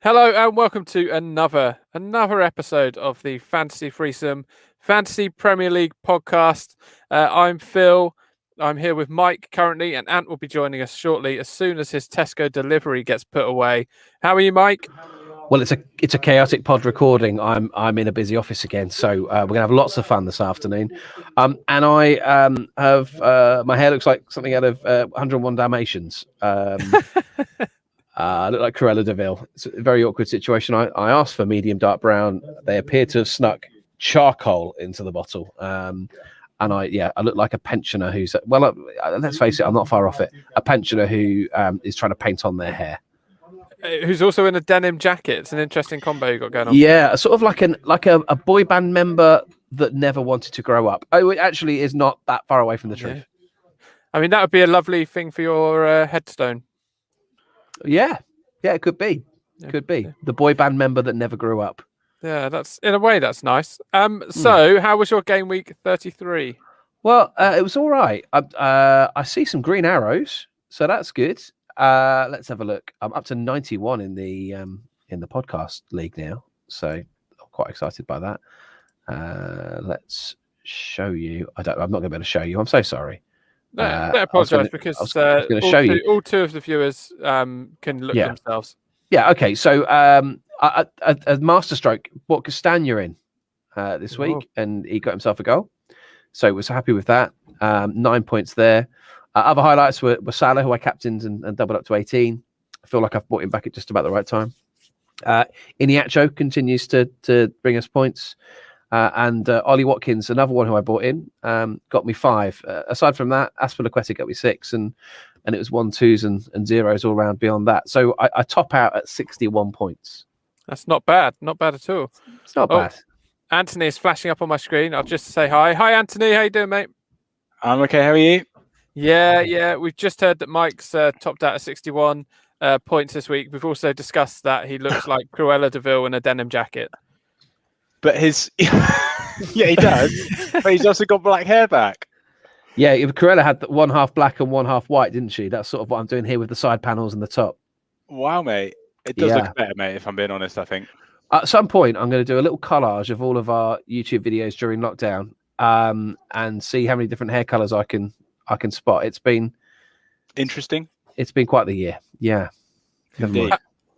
Hello and welcome to another episode of the Fantasy Threesome Fantasy Premier League podcast. I'm Phil. I'm here with Mike currently, and Ant will be joining us shortly as soon as his Tesco delivery gets put away. How are you, Mike? Well, it's a chaotic pod recording. I'm in a busy office again, so we're gonna have lots of fun this afternoon. And I have my hair looks like something out of 101 Dalmatians. I look like Cruella de Vil. It's a very awkward situation. I asked for medium dark brown. They appear to have snuck charcoal into the bottle. And I look like a pensioner who's, well, let's face it, I'm not far off it. A pensioner who is trying to paint on their hair. Who's also in a denim jacket. It's an interesting combo you got going on. Yeah, sort of like a boy band member that never wanted to grow up. Oh, it actually is not that far away from the truth. I mean, that would be a lovely thing for your headstone. Yeah, it could be. Could be the boy band member that never grew up. Yeah, that's in a way that's nice. So how was your game week 33? Well, it was all right. I see some green arrows, so that's good. Let's have a look. I'm up to 91 in the podcast league now, so I'm quite excited by that. Let's show you. I'm not going to be able to show you. I'm so sorry. No, I apologise because I was going to show you. All two of the viewers can look themselves. Yeah. Okay. So a masterstroke bought Castagna in this week, and he got himself a goal. So was happy with that. 9 points there. Other highlights were Salah, who I captained and doubled up to 18. I feel like I've brought him back at just about the right time. Iniacho continues to bring us points. And Ollie Watkins, another one who I bought in, got me 5. Aside from that, Aspilicueta got me 6, and it was 1, 2s and 0s all round beyond that. So I top out at 61 points. That's not bad. Not bad at all. It's not bad. Anthony is flashing up on my screen. I'll just say hi. Hi, Anthony. How you doing, mate? I'm okay. How are you? Yeah. We've just heard that Mike's topped out at 61 points this week. We've also discussed that he looks like Cruella de Vil in a denim jacket. But he does. But he's also got black hair back. Yeah, Cruella had one half black and one half white, didn't she? That's sort of what I'm doing here with the side panels and the top. Wow, mate. It does look better, mate, if I'm being honest, I think. At some point, I'm going to do a little collage of all of our YouTube videos during lockdown and see how many different hair colours I can spot. It's been interesting. It's been quite the year. Yeah. Indeed.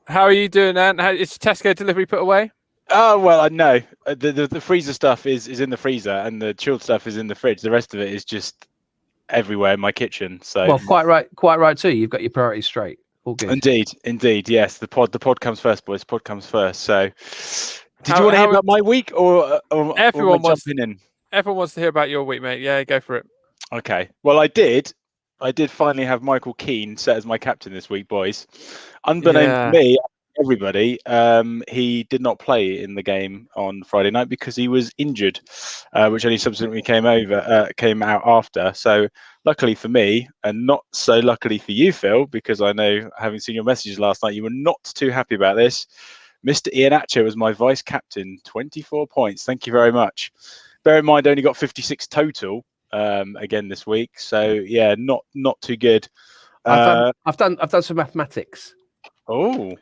How are you doing, Ant? Is Tesco delivery put away? Oh, well, I know. The freezer stuff is in the freezer and the chilled stuff is in the fridge. The rest of it is just everywhere in my kitchen. So well, quite right too. You've got your priorities straight. All good. Indeed. Yes, the pod comes first, boys. Pod comes first. So, did you want to hear about my week or everyone wants jumping in? Everyone wants to hear about your week, mate. Yeah, go for it. Okay. Well, I did finally have Michael Keane set as my captain this week, boys. Unbeknownst to me, everybody, he did not play in the game on Friday night because he was injured, which only subsequently came out after. So luckily for me, and not so luckily for you, Phil, because I know, having seen your messages last night, you were not too happy about this. Mr. Iniacho was my vice captain, 24 points. Thank you very much. Bear in mind, I only got 56 total again this week. So yeah, not too good. I've done some mathematics. Oh.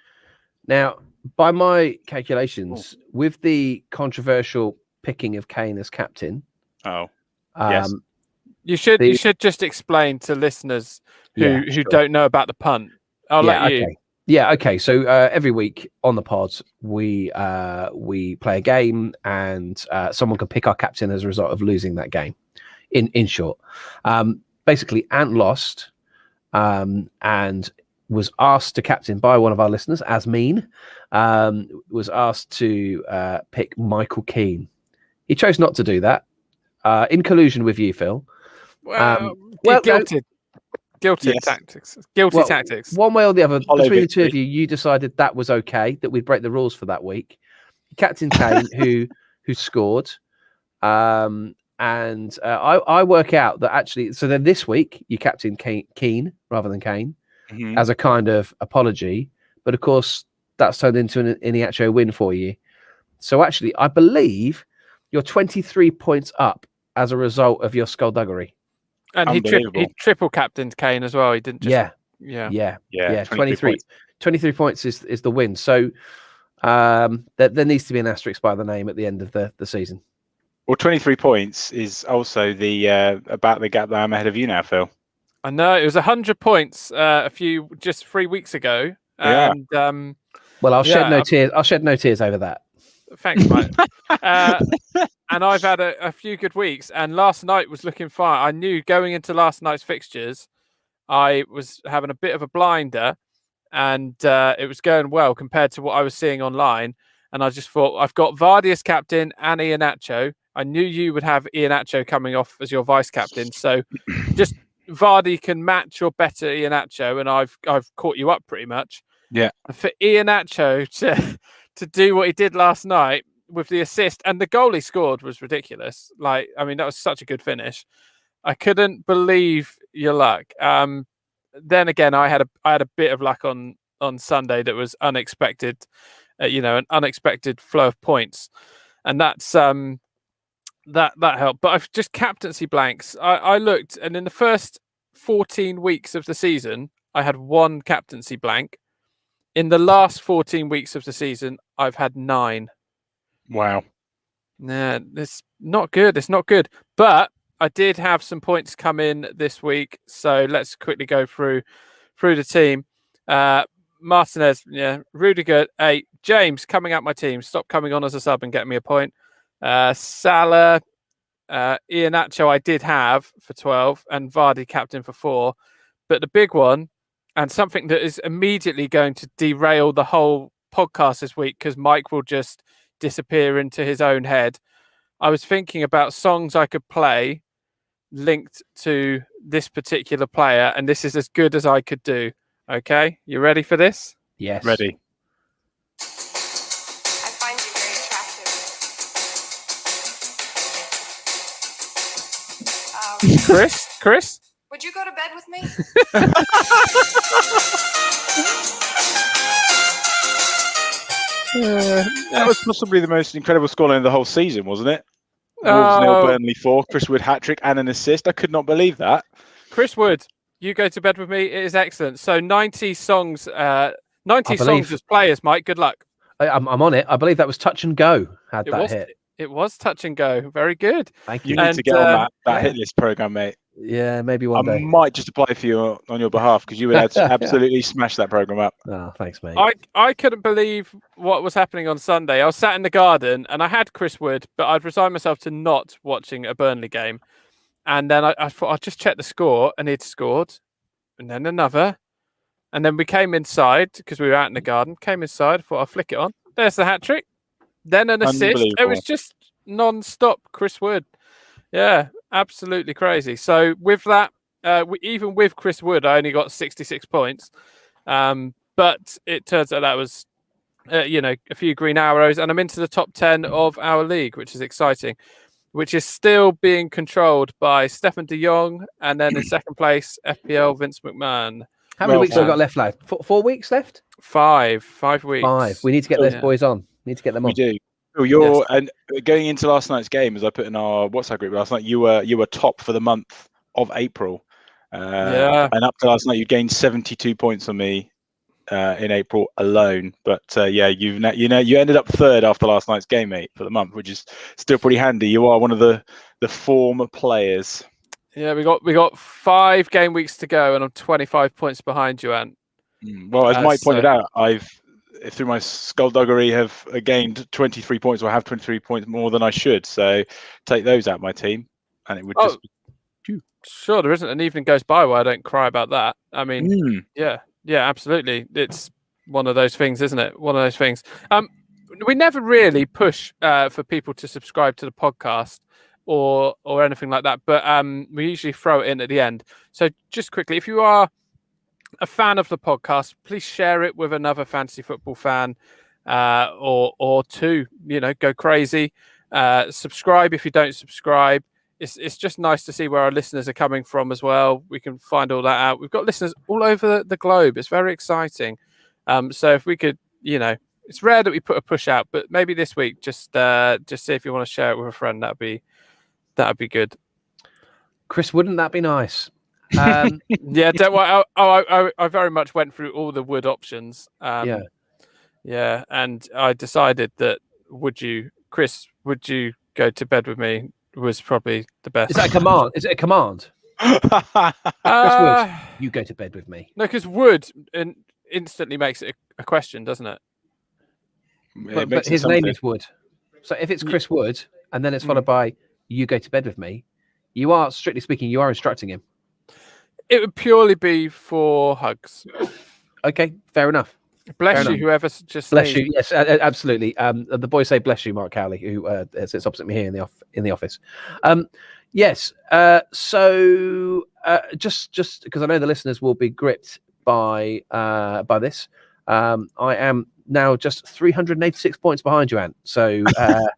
Now, by my calculations, with the controversial picking of Kane as captain, yes, you should just explain to listeners who don't know about the punt. I'll let you. Okay. Yeah, okay. So every week on the pod, we play a game, and someone can pick our captain as a result of losing that game. In short, basically, Ant lost, and was asked to captain by one of our listeners, as was asked to pick Michael Keane. He chose not to do that, in collusion with you, Phil. Guilty yes. tactics. Guilty tactics. One way or the other, between the two of you, you decided that was okay, that we'd break the rules for that week. Captain Kane, who scored, and I work out that actually, so then this week you captain Keane rather than Kane. Mm-hmm. As a kind of apology, but of course that's turned into an Iniacho win for you. So actually, I believe you're 23 points up as a result of your skullduggery. And he triple captained Kane as well. He didn't just yeah. 23 23 points is the win. So there needs to be an asterisk by the name at the end of the season. Well, 23 points is also about the gap that I'm ahead of you now, Phil. I know, it was 100 points just 3 weeks ago. And well, I'll shed no tears. I'll shed no tears over that. Thanks, mate. And I've had a few good weeks, and last night was looking fine. I knew going into last night's fixtures, I was having a bit of a blinder, and it was going well compared to what I was seeing online. And I just thought, I've got Vardy as captain and Iheanacho. I knew you would have Iheanacho coming off as your vice captain, so just Vardy can match or better Iheanacho, and I've caught you up pretty much. Yeah. For Iheanacho to do what he did last night with the assist, and the goal he scored was ridiculous. Like, I mean, that was such a good finish. I couldn't believe your luck. Then again, I had a bit of luck on Sunday that was unexpected. An unexpected flow of points, and that's that helped. But I've just captaincy blanks. I looked, and in the first 14 weeks of the season, I had 1 captaincy blank. In the last 14 weeks of the season, I've had 9. Wow. Nah, it's not good. It's not good. But I did have some points come in this week, so let's quickly go through the team. Martinez, Rudiger, 8. James coming out my team. Stop coming on as a sub and getting me a point. Salah, Iheanacho I did have for 12, and Vardy captain for 4. But the big one, and something that is immediately going to derail the whole podcast this week, because Mike will just disappear into his own head. I was thinking about songs I could play linked to this particular player, and this is as good as I could do. Okay, you ready for this? Yes. Ready. I find you very attractive. Chris? Would you go to bed with me? That was possibly the most incredible scoreline of the whole season, wasn't it? Wolves 0, Burnley 4, Chris Wood hat-trick and an assist. I could not believe that. Chris Wood, you go to bed with me. It is excellent. So 90 songs, 90 songs as players, Mike. Good luck. I'm on it. I believe that was touch and go. It was touch and go. Very good. Thank you. You need to get on that hit list program, mate. Yeah, maybe one day. I might just apply for you on your behalf, because you would absolutely smash that program up. Oh, thanks, mate. I couldn't believe what was happening on Sunday. I was sat in the garden and I had Chris Wood, but I'd resigned myself to not watching a Burnley game. And then I thought I'd just check the score, and he'd scored, and then another. And then we came inside because we were out in the garden. Came inside, thought I'll flick it on. There's the hat trick. Then an assist. It was just non-stop Chris Wood. Yeah, absolutely crazy. So with that, even with Chris Wood, I only got 66 points. But it turns out that was, a few green arrows, and I'm into the top 10 of our league, which is exciting, which is still being controlled by Stefan de Jong, and then in second place, FPL Vince McMahon. How many weeks have we got left, lad? 4 weeks left? 5 weeks. 5. We need to get those boys on. Need to get them on. We do. Well, and going into last night's game, as I put in our WhatsApp group last night, you were top for the month of April. And up to last night, you gained 72 points on me in April alone. But you ended up third after last night's game, mate, for the month, which is still pretty handy. You are one of the form players. Yeah, we got 5 game weeks to go, and I'm 25 points behind you, Ant. Well, as Mike pointed out, I've through my skullduggery have gained 23 points, or have 23 points more than I should. So take those out my team, and it would just be... Sure, there isn't an evening goes by where I don't cry about that. I mean, yeah, absolutely. It's one of those things, isn't it? One of those things. We never really push for people to subscribe to the podcast or anything like that, but we usually throw it in at the end. So just quickly, if you are a fan of the podcast, please share it with another fantasy football fan or two. Go crazy. Subscribe if you don't subscribe. It's just nice to see where our listeners are coming from as well. We can find all that out. We've got listeners all over the globe. It's very exciting. So if we could, it's rare that we put a push out, but maybe this week, just see if you want to share it with a friend. That'd be good. Chris, wouldn't that be nice? Yeah, don't worry. I very much went through all the Wood options. Yeah, and I decided that would you go to bed with me was probably the best. Is that a command? Is it a command? Chris Wood, you go to bed with me. No, because Wood instantly makes it a question, doesn't it? But his name is Wood. So if it's Chris Wood and then it's followed by you go to bed with me, you are, strictly speaking, you are instructing him. It would purely be for hugs. Okay, fair enough. Bless you, whoever just bless you. Yes, absolutely. The boys say bless you, Mark Cowley, who sits opposite me here in the office. Yes. So just because I know the listeners will be gripped by this, I am now just 386 points behind you, Ant. So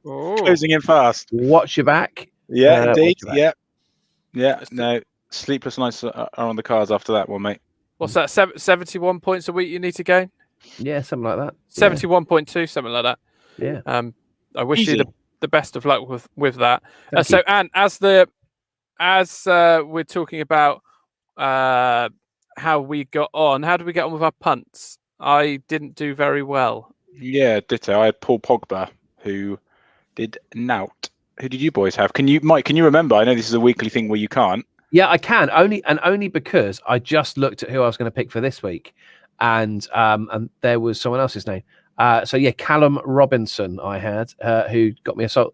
closing in fast. Watch your back. Yeah, indeed. Yeah. No, sleepless nights are on the cards after that one, mate. What's that? 71 points a week you need to gain? Yeah, something like that. 71.2, something like that. Yeah. I wish you the best of luck with that. Thank you. Anne, as we're talking about how we got on, how did we get on with our punts? I didn't do very well. Yeah, ditto. I had Paul Pogba, who did nout. Who did you boys have? Mike, can you remember? I know this is a weekly thing where you can't. Yeah, I can. Only because I just looked at who I was going to pick for this week, and there was someone else's name. So yeah, Callum Robinson I had, who got me a soul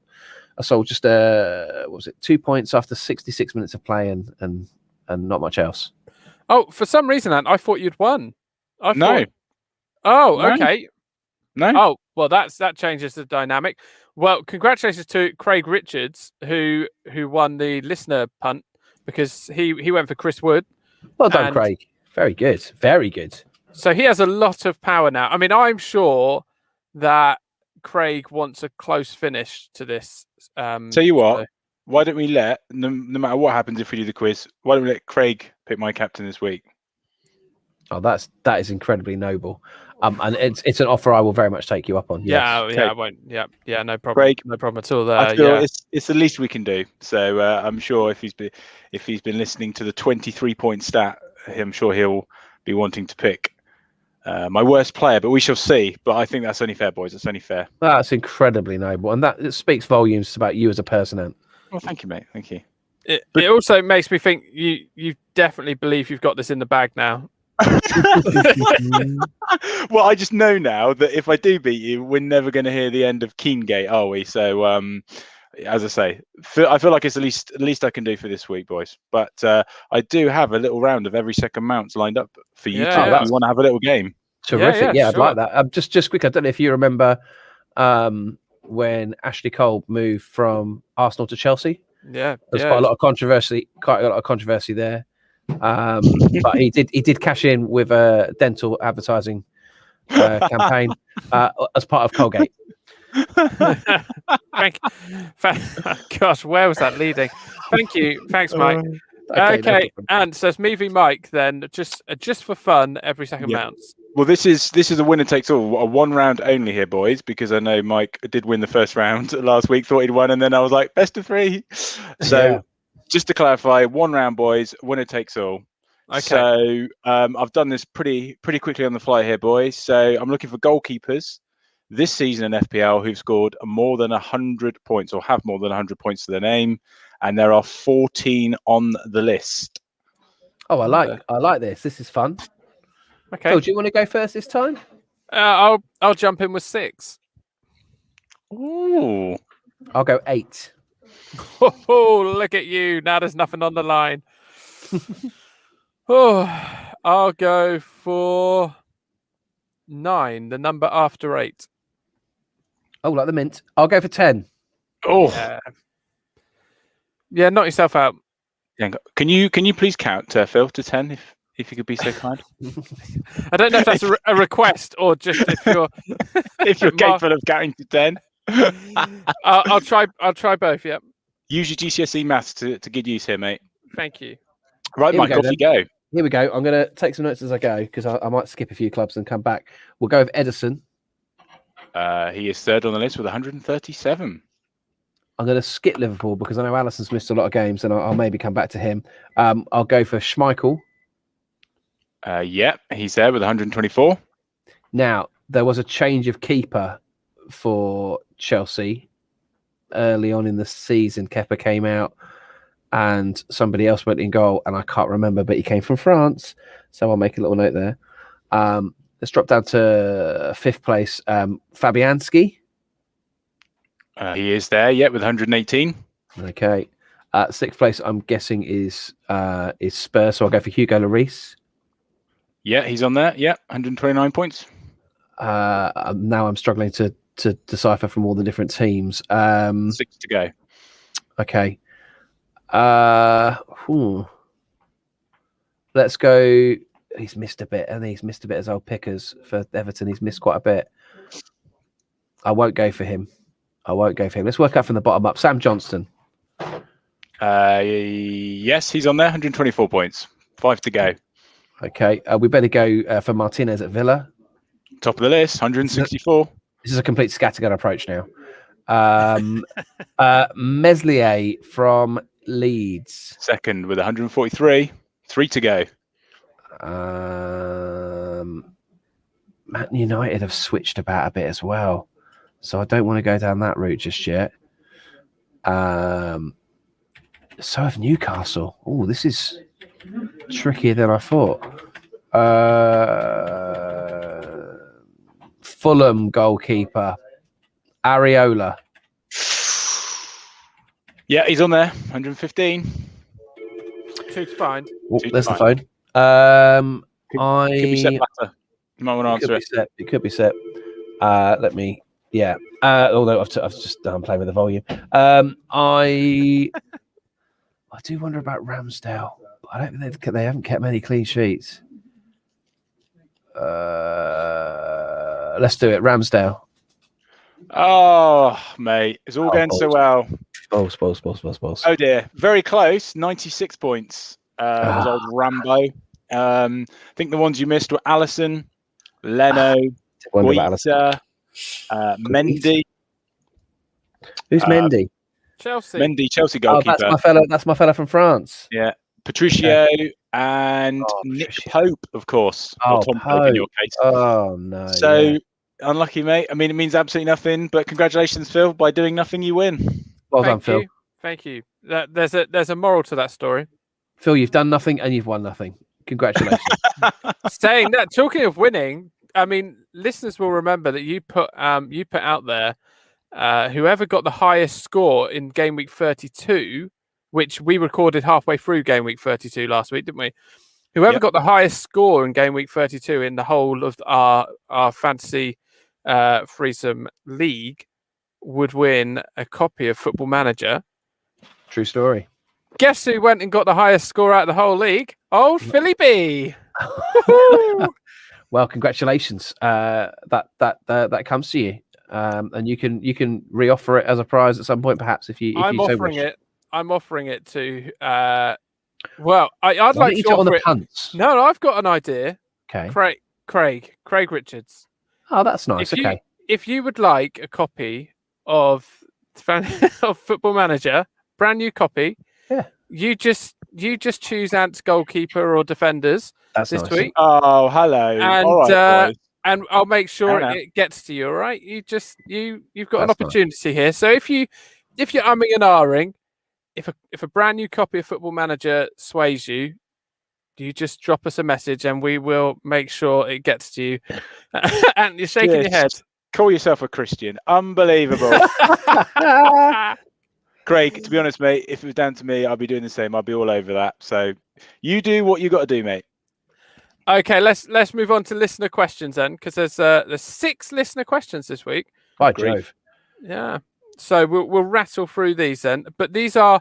just what was it, 2 points after 66 minutes of play and not much else. Oh, for some reason, Ant, I thought you'd won. No. Oh, okay. No. Oh, well, that changes the dynamic. Well, congratulations to Craig Richards, who won the listener punt because he went for Chris Wood. Well done, Craig. Very good. Very good. So he has a lot of power now. I mean, I'm sure that Craig wants a close finish to this. Tell you what, why don't we let, no matter what happens if we do the quiz, why don't we let Craig pick my captain this week? Oh, that is incredibly noble. And it's an offer I will very much take you up on. Yes. Yeah, I won't. Yeah, no problem. Craig, no problem at all there. I feel it's the least we can do. So I'm sure if he's been listening to the 23-point stat, I'm sure he'll be wanting to pick my worst player, but we shall see. But I think that's only fair, boys. That's only fair. That's incredibly noble, and it speaks volumes about you as a person, Ant. Well, thank you, mate. Thank you. It also makes me think you definitely believe you've got this in the bag now. Well, I just know now that if I do beat you, we're never going to hear the end of Keengate, are we? So, as I say, I feel like it's the least I can do for this week, boys. But I do have a little round of every second mounts lined up for you two. If you want to have a little game. Terrific. Yeah, sure. I'd like that. Just quick, I don't know if you remember when Ashley Cole moved from Arsenal to Chelsea. Yeah, there's quite a lot of controversy there. But he did cash in with a dental advertising campaign as part of Colgate. Gosh, where was that leading? Thank you. Thanks, Mike. Okay, no, and so it's me v Mike then, just for fun, every second mounts. Well, this is a winner takes all, a one round only here, boys, because I know Mike did win the first round last week, thought he'd won, and then I was like, best of three. So just to clarify, one round, boys, winner takes all. Okay. So I've done this pretty quickly on the fly here, boys. So I'm looking for goalkeepers this season in FPL who've scored more than 100 points or have more than 100 points to their name, and there are 14 on the list. Oh, I like this. This is fun. Okay. Phil, do you want to go first this time? I'll jump in with 6. Ooh. I'll go 8. Oh, look at you. Now there's nothing on the line. I'll go for 9, the number after 8. Oh, like the mint. I'll go for 10. Oh. Yeah, knock yourself out. Can you please count, Phil, to 10 if you could be so kind? I don't know if that's a request or just if you're if you're capable of counting to 10. I'll try both. Yeah. Use your GCSE maths to good use here, mate. Thank you. Right, Mike, off you go. Here we go. I'm going to take some notes as I go because I might skip a few clubs and come back. We'll go with Edison. He is third on the list with 137. I'm going to skip Liverpool because I know Alisson's missed a lot of games, and I'll maybe come back to him. I'll go for Schmeichel. Yeah, he's there with 124. Now, there was a change of keeper for Chelsea early on in the season. Kepa came out and somebody else went in goal, and I can't remember, but he came from France. So I'll make a little note there. Let's drop down to 5th place. Fabianski. He is there, yeah, with 118. Okay. 6th place, I'm guessing, is Spurs. So I'll go for Hugo Lloris. Yeah, he's on there. Yeah, 129 points. Now I'm struggling to decipher from all the different teams. 6 to go. Okay. Let's go. He's missed a bit, and he's missed a bit as old pickers for Everton. He's missed quite a bit. I won't go for him. Let's work out from the bottom up. Sam Johnston. Yes, he's on there. 124 points. 5 to go. Okay. We better go for Martinez at Villa. Top of the list. 164. This is a complete scattergun approach now. Meslier from Leeds. 2nd with 143. 3 to go. Man United have switched about a bit as well, so I don't want to go down that route just yet. So have Newcastle. Oh, this is trickier than I thought. Fulham goalkeeper Areola. Yeah, he's on there. 115. 2 to find. Oh, Two to there's the find. phone. Could be set later. You might want to answer it. It could be set. Let me. Yeah. Although I've just done playing with the volume. I do wonder about Ramsdale. I don't think they haven't kept many clean sheets. Let's do it. Ramsdale. Oh, mate. It's all going so well. Balls. Oh, dear. Very close. 96 points. Was old Rambo. I think the ones you missed were Alisson, Leno, Guita, Mendy. Who's Mendy? Chelsea. Mendy, Chelsea goalkeeper. That's my fella from France. Yeah. Patricio and Nick Pope, of course. Or Tom Pope in your case. Oh, no. So, unlucky, mate. I mean, it means absolutely nothing, but congratulations, Phil. By doing nothing, you win. Well done, Phil. Thank you. There's a moral to that story. Phil, you've done nothing and you've won nothing. Congratulations. Saying that, talking of winning, I mean, listeners will remember that you put out there whoever got the highest score in game week 32, which we recorded halfway through game week 32 last week, didn't we? Whoever got the highest score in game week 32 in the whole of our fantasy threesome league would win a copy of Football Manager. True story. Guess who went and got the highest score out of the whole league? Old Philly B. Well, congratulations. That comes to you, and you can reoffer it as a prize at some point, perhaps if you. I'm offering it to. Well, I'd like to on the offer it. punts. No, I've got an idea. Okay. Craig Richards. Oh, that's nice. Okay. If you would like a copy of Football Manager, brand new copy. Yeah. You just choose Ant's goalkeeper or defenders this week. Oh, hello. And all right, and I'll make sure it gets to you. All right. You've got an opportunity here. So if you're umming and ahhing, if a brand new copy of Football Manager sways you, you just drop us a message and we will make sure it gets to you. And you're shaking your head. Call yourself a Christian. Unbelievable. Craig, to be honest, mate, if it was down to me, I'd be doing the same. I'd be all over that. So you do what you got to do, mate. Okay, let's move on to listener questions then, because there's 6 listener questions this week. By Jove. Yeah. So we'll rattle through these then, but these are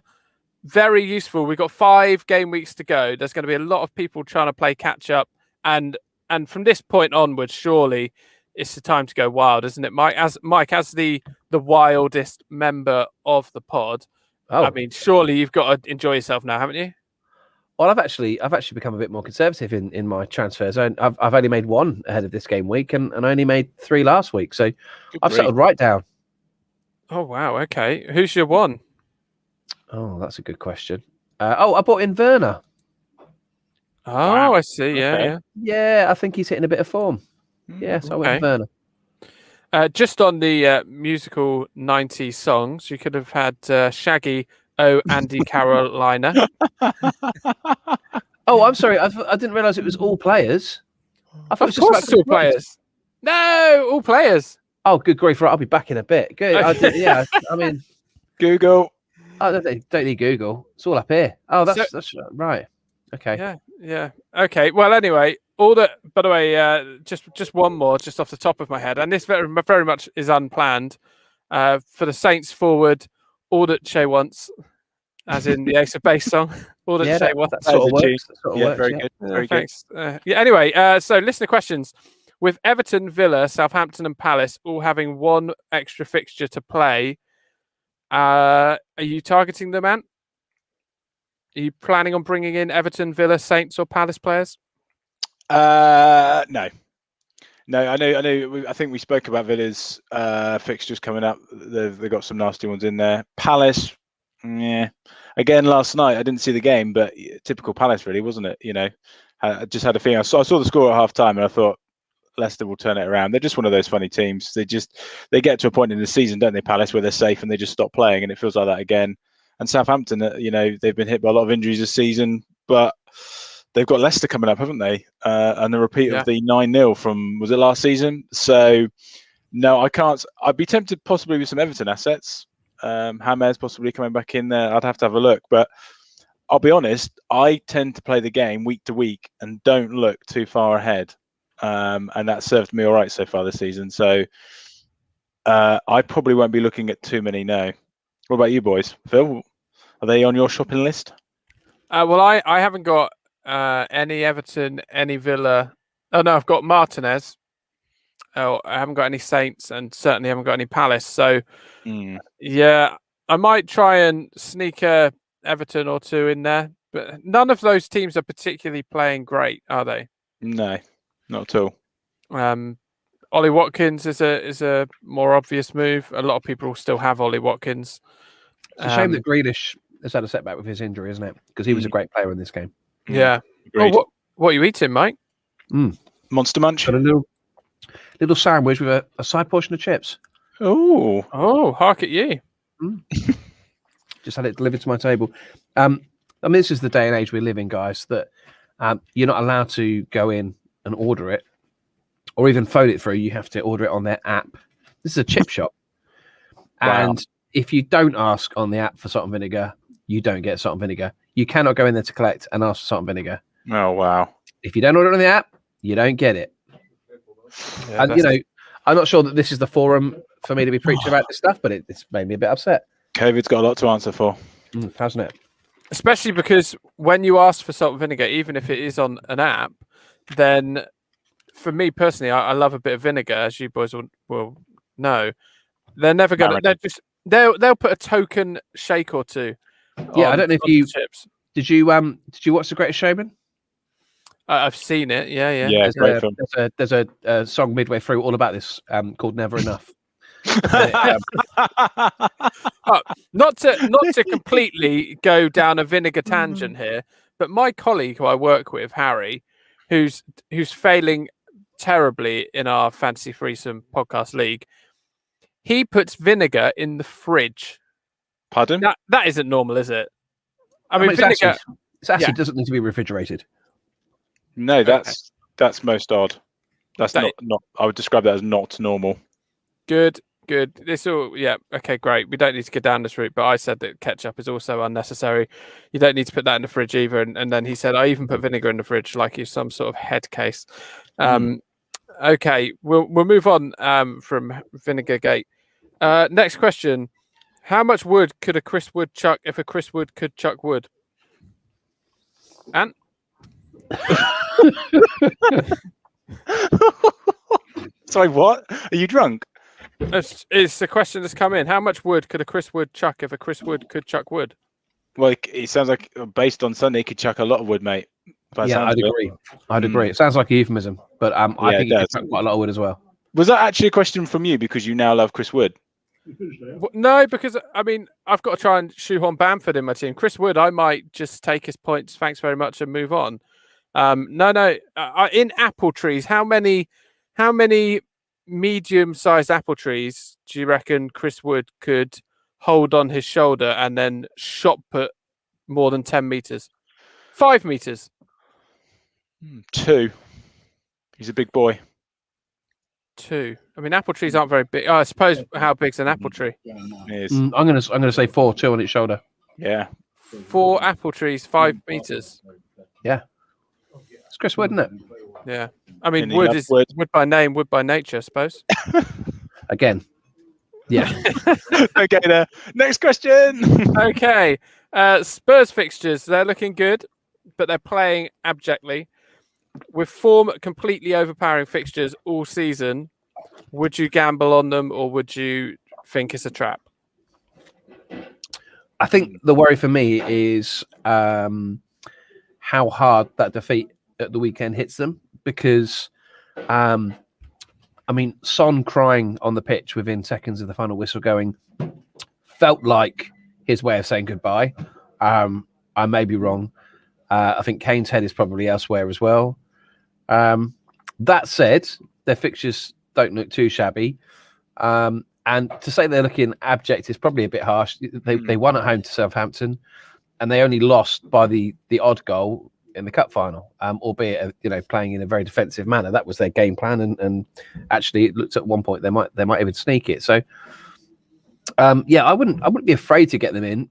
very useful. We've got 5 game weeks to go. There's going to be a lot of people trying to play catch up, and from this point onwards, surely it's the time to go wild, isn't it, Mike? As the wildest member of the pod, I mean, surely you've got to enjoy yourself now, haven't you? Well, I've actually become a bit more conservative in my transfers. I've only made 1 ahead of this game week, and I only made 3 last week, so I've settled right down. Oh wow. Okay. Who's your one? Oh, that's a good question. I bought in Werner. Oh, Wow. I see. Yeah, Okay. yeah. Yeah, I think he's hitting a bit of form. Yeah, so I went for Werner. Just on the musical 90s songs, you could have had Shaggy, Oh, Andy Carolina. Oh, I'm sorry. I didn't realise it was all players. I thought it was Of just course, about it's all Chris Wood. players. No, all players. Oh, good grief! Right, I'll be back in a bit. Good. Yeah. I mean, Google. I don't need Google. It's all up here. Oh, that's right. Okay. Yeah, yeah. Okay. Well, anyway, all that. By the way, just one more, just off the top of my head, and this very much is unplanned. For the Saints forward, all that Shea wants, as in the Ace of Base song. All that Shea wants. That sort of works. That sort of works. Very good. Very good. Thanks. Anyway, so listener questions. With Everton, Villa, Southampton, and Palace all having one extra fixture to play, are you targeting them, Ant? Are you planning on bringing in Everton, Villa, Saints, or Palace players? No. I know. I think we spoke about Villa's fixtures coming up. They've got some nasty ones in there. Palace, yeah. Again, last night I didn't see the game, but typical Palace, really, wasn't it? You know, I just had a feeling. I saw the score at half time, and I thought Leicester will turn it around. They're just one of those funny teams. They get to a point in the season, don't they, Palace, where they're safe and they just stop playing, and it feels like that again. And Southampton, they've been hit by a lot of injuries this season, but they've got Leicester coming up, haven't they? And a repeat of the 9-0 from, was it last season? So, no, I can't. I'd be tempted possibly with some Everton assets. James possibly coming back in there. I'd have to have a look. But I'll be honest, I tend to play the game week to week and don't look too far ahead. And that served me all right so far this season. So I probably won't be looking at too many, no. What about you boys? Phil, are they on your shopping list? Well, I haven't got any Everton, any Villa. Oh, no, I've got Martinez. Oh, I haven't got any Saints and certainly haven't got any Palace. So, yeah, I might try and sneak a Everton or two in there. But none of those teams are particularly playing great, are they? No, not at all. Ollie Watkins is a more obvious move. A lot of people still have Ollie Watkins. It's a shame that Grealish has had a setback with his injury, isn't it? Because he was a great player in this game. Yeah. Well, what are you eating, Mike? Monster Munch. Got a little sandwich with a side portion of chips. Oh, hark at you. Just had it delivered to my table. I mean, this is the day and age we live in, guys, that you're not allowed to go in and order it or even phone it through. You have to order it on their app. This is a chip shop. Wow. And if you don't ask on the app for salt and vinegar, you don't get salt and vinegar. You cannot go in there to collect and ask for salt and vinegar. Oh, wow. If you don't order it on the app, you don't get it. Yeah, and, I'm not sure that this is the forum for me to be preaching about this stuff, but it's made me a bit upset. COVID's got a lot to answer for. Hasn't it? Especially because when you ask for salt and vinegar, even if it is on an app, then for me personally, I love a bit of vinegar, as you boys will know. They're never going to. They'll put a token shake or two. Yeah, I don't know if you chips. Did you watch The Greatest Showman? I've seen it. Yeah. Yeah, great film. There's a song midway through all about this called "Never Enough." Not to completely go down a vinegar tangent here, but my colleague who I work with, Harry, who's failing terribly in our Fantasy Threesome podcast league, he puts vinegar in the fridge. Pardon? That isn't normal, is it? I mean, vinegar. It's acid doesn't need to be refrigerated. No, that's most odd. That's not. I would describe that as not normal. Good. This all, okay, great. We don't need to go down this route, but I said that ketchup is also unnecessary. You don't need to put that in the fridge either. And then he said, I even put vinegar in the fridge, like he's some sort of head case. Okay, we'll move on from Vinegar Gate. Next question: how much wood could a Chris Wood chuck if a Chris Wood could chuck wood? Ant? Sorry, what? Are you drunk? It's the question that's come in. How much wood could a Chris Wood chuck if a Chris Wood could chuck wood? Well, it sounds like based on Sunday, he could chuck a lot of wood, mate. I'd agree. I'd agree. It sounds like a euphemism, but I think he could chuck quite a lot of wood as well. Was that actually a question from you because you now love Chris Wood? No, because I mean I've got to try and shoehorn Bamford in my team. Chris Wood, I might just take his points. Thanks very much, and move on. No. In apple trees, how many medium-sized apple trees do you reckon Chris Wood could hold on his shoulder and then shot put more than 10 meters? 5 meters. 2. He's a big boy. 2. I mean, apple trees aren't very big. Oh, I suppose how big's an apple tree? I'm gonna say 4, 2 on its shoulder. Yeah. 4 apple trees, 5 meters. Yeah. It's Chris Wood, isn't it? Yeah. I mean, Any wood love is wood? wood by name, wood by nature, I suppose. Again. Yeah. Okay, there. Next question. Okay. Spurs fixtures, they're looking good, but they're playing abjectly. With form completely overpowering fixtures all season, would you gamble on them or would you think it's a trap? I think the worry for me is how hard that defeat at the weekend hits them, because I mean, Son crying on the pitch within seconds of the final whistle going felt like his way of saying goodbye. I may be wrong. I think Kane's head is probably elsewhere as well. That said, their fixtures don't look too shabby. And to say they're looking abject is probably a bit harsh. They won at home to Southampton, and they only lost by the odd goal in the cup final, albeit playing in a very defensive manner. That was their game plan, and actually it looked at one point they might even sneak it. So I wouldn't be afraid to get them in,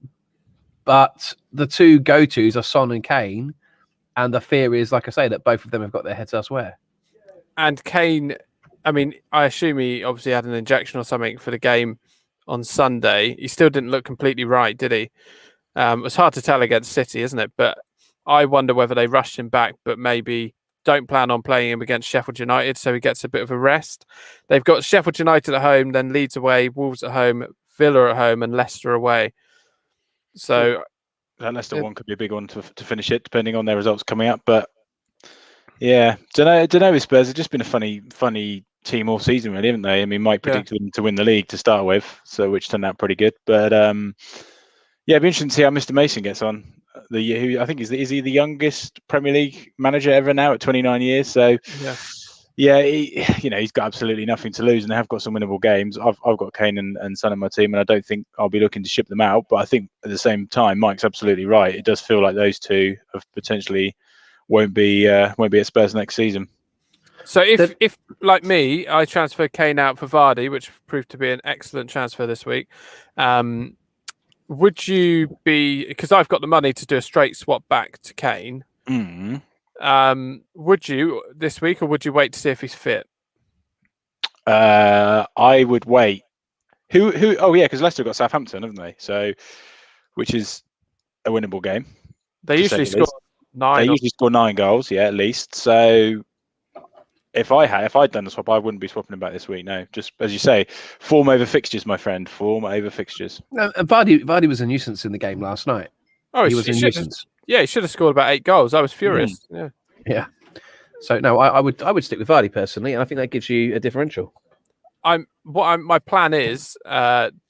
but the two go-tos are Son and Kane, and the fear is, like I say, that both of them have got their heads elsewhere. And Kane, I mean, I assume he obviously had an injection or something for the game on Sunday. He still didn't look completely right, did he? It was hard to tell against City, isn't it? But I wonder whether they rushed him back, but maybe don't plan on playing him against Sheffield United, so he gets a bit of a rest. They've got Sheffield United at home, then Leeds away, Wolves at home, Villa at home, and Leicester away. So that Leicester one could be a big one to finish it, depending on their results coming up. But yeah, don't know with Spurs. They've just been a funny team all season, really, haven't they? I mean, Mike predicted them to win the league to start with, which turned out pretty good. But it'd be interesting to see how Mr. Mason gets on. Who I think is he the youngest Premier League manager ever now at 29 years. So he's got absolutely nothing to lose, and they have got some winnable games. I've got Kane and Son in my team, and I don't think I'll be looking to ship them out. But I think at the same time, Mike's absolutely right. It does feel like those two have potentially won't be at Spurs next season. So if like me, I transferred Kane out for Vardy, which proved to be an excellent transfer this week. Would you be, because I've got the money to do a straight swap back to Kane? Would you this week, or would you wait to see if he's fit? I would wait. Who? Oh yeah, because Leicester got Southampton, haven't they? So, which is a winnable game. They usually score 9. They usually score 9 goals, yeah, at least. So, if I'd done the swap, I wouldn't be swapping him back this week. No, just as you say, form over fixtures, my friend. Form over fixtures. And Vardy was a nuisance in the game last night. Oh, he was a nuisance. Yeah, he should have scored about 8 goals. I was furious. Yeah. So no, I would stick with Vardy personally, and I think that gives you a differential. My plan is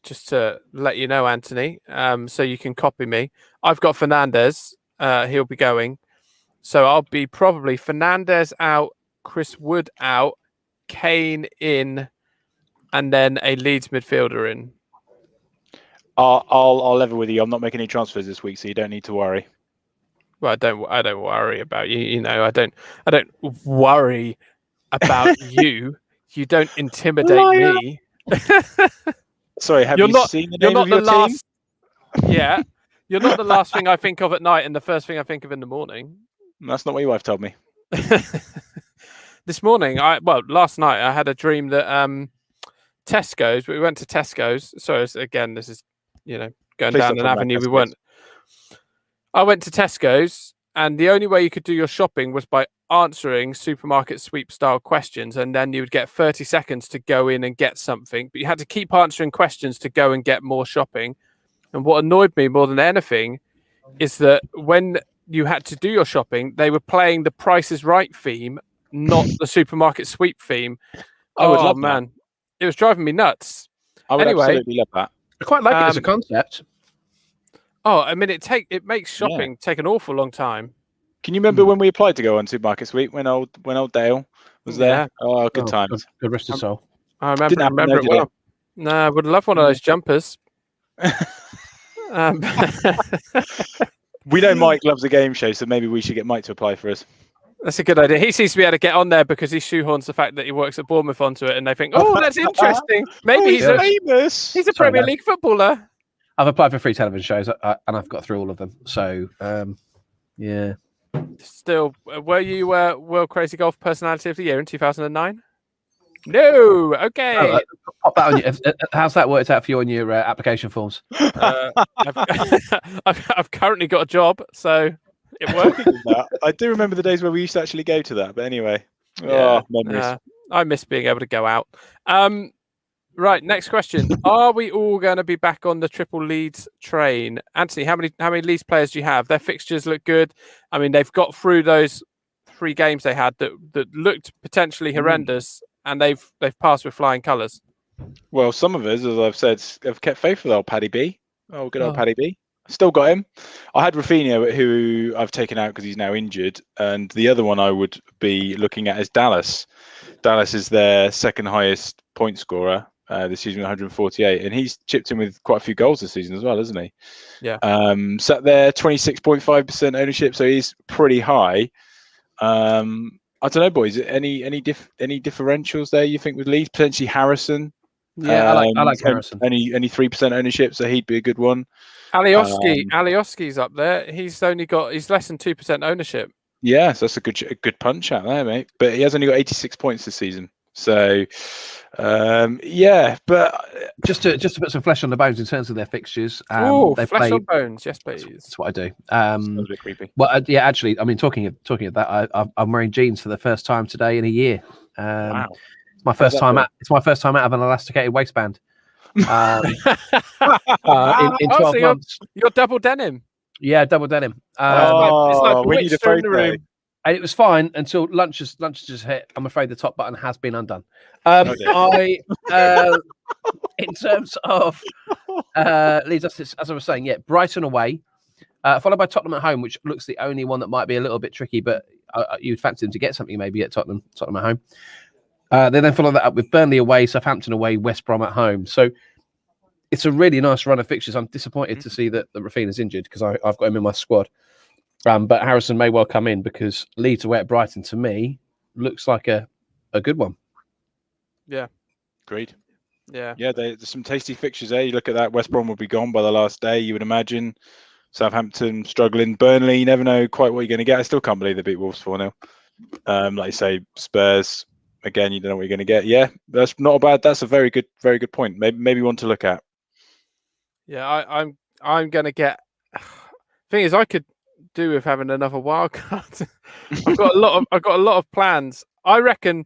just to let you know, Anthony, so you can copy me. I've got Fernandes. He'll be going, so I'll be probably Fernandes out, Chris Wood out, Kane in, and then a Leeds midfielder in. I'll level with you. I'm not making any transfers this week, so you don't need to worry. Well, I don't worry about you. You know, I don't worry about you. You don't intimidate me. Sorry, have you seen the name of your team? Yeah, you're not the last thing I think of at night and the first thing I think of in the morning. That's not what your wife told me. This morning, last night I had a dream that Tesco's. We went to Tesco's. So again, this is going down an avenue we weren't. I went to Tesco's, and the only way you could do your shopping was by answering supermarket sweep style questions, and then you would get 30 seconds to go in and get something, but you had to keep answering questions to go and get more shopping. And what annoyed me more than anything is that when you had to do your shopping, they were playing the Price is Right theme, not the supermarket sweep theme. I would love man, it was driving me nuts. I would Anyway, absolutely love that. I quite like it as a concept. Oh, I mean, it makes shopping take an awful long time. Can you remember when we applied to go on Supermarket Sweep when old Dale was there? Yeah. Oh, good times. Good rest of soul. I Didn't happen, remember though, it did well. No, I would love one of those jumpers. We know Mike loves a game show, so maybe we should get Mike to apply for us. That's a good idea. He seems to be able to get on there because he shoehorns the fact that he works at Bournemouth onto it, and they think, "Oh, that's interesting. Maybe he's famous. He's a Premier League footballer." I've applied for 3 television shows, and I've got through all of them. So, yeah. Still, were you World Crazy Golf Personality of the Year in 2009? No. Okay. Pop that on your, how's that worked out for you on your application forms? I've currently got a job, so it worked. I do remember the days where we used to actually go to that. But anyway, memories. I miss being able to go out. Right, next question. Are we all going to be back on the triple Leeds train? Anthony, how many Leeds players do you have? Their fixtures look good. I mean, they've got through those 3 games they had that looked potentially horrendous, and they've passed with flying colours. Well, some of us, as I've said, have kept faith with old Paddy B. Oh, good old Paddy B. Still got him. I had Rafinha, who I've taken out because he's now injured, and the other one I would be looking at is Dallas. Dallas is their second highest point scorer this season, 148, and he's chipped in with quite a few goals this season as well, hasn't he? Yeah. Sat there 26.5% ownership, so he's pretty high. I don't know, boys. Any differentials there you think with Leeds? Potentially Harrison. Yeah, I like Harrison. Any 3% ownership, so he'd be a good one. Alioski's up there. He's less than 2% ownership. Yeah, so that's a good punch out there, mate. But he has only got 86 points this season. So, but just to put some flesh on the bones in terms of their fixtures. Flesh on bones, yes, please. That's what I do. a bit creepy. Well, yeah, actually, I mean, talking of that, I'm wearing jeans for the first time today in a year. Wow. It's my first time out of an elasticated waistband. In 12 months. You're double denim. Yeah, double denim. It's like we need a photo. in the room. And it was fine until lunch just hit. I'm afraid the top button has been undone. In terms of Leeds, as I was saying, yeah, Brighton away, followed by Tottenham at home, which looks the only one that might be a little bit tricky, but you'd fancy them to get something maybe at Tottenham at home. They then follow that up with Burnley away, Southampton away, West Brom at home. So it's a really nice run of fixtures. I'm disappointed to see that Rafinha's injured because I've got him in my squad. But Harrison may well come in because Leeds away at Brighton, to me, looks like a good one. Yeah. Agreed. Yeah. Yeah, there's some tasty fixtures there. You look at that, West Brom will be gone by the last day, you would imagine. Southampton struggling. Burnley, you never know quite what you're going to get. I still can't believe they beat Wolves 4-0. Like you say, Spurs, again, you don't know what you're going to get. Yeah, that's not bad. That's a very good point. Maybe one to look at. Yeah, I'm going to get... Thing is, I could do with having another wild card. I've got a lot of plans. I reckon,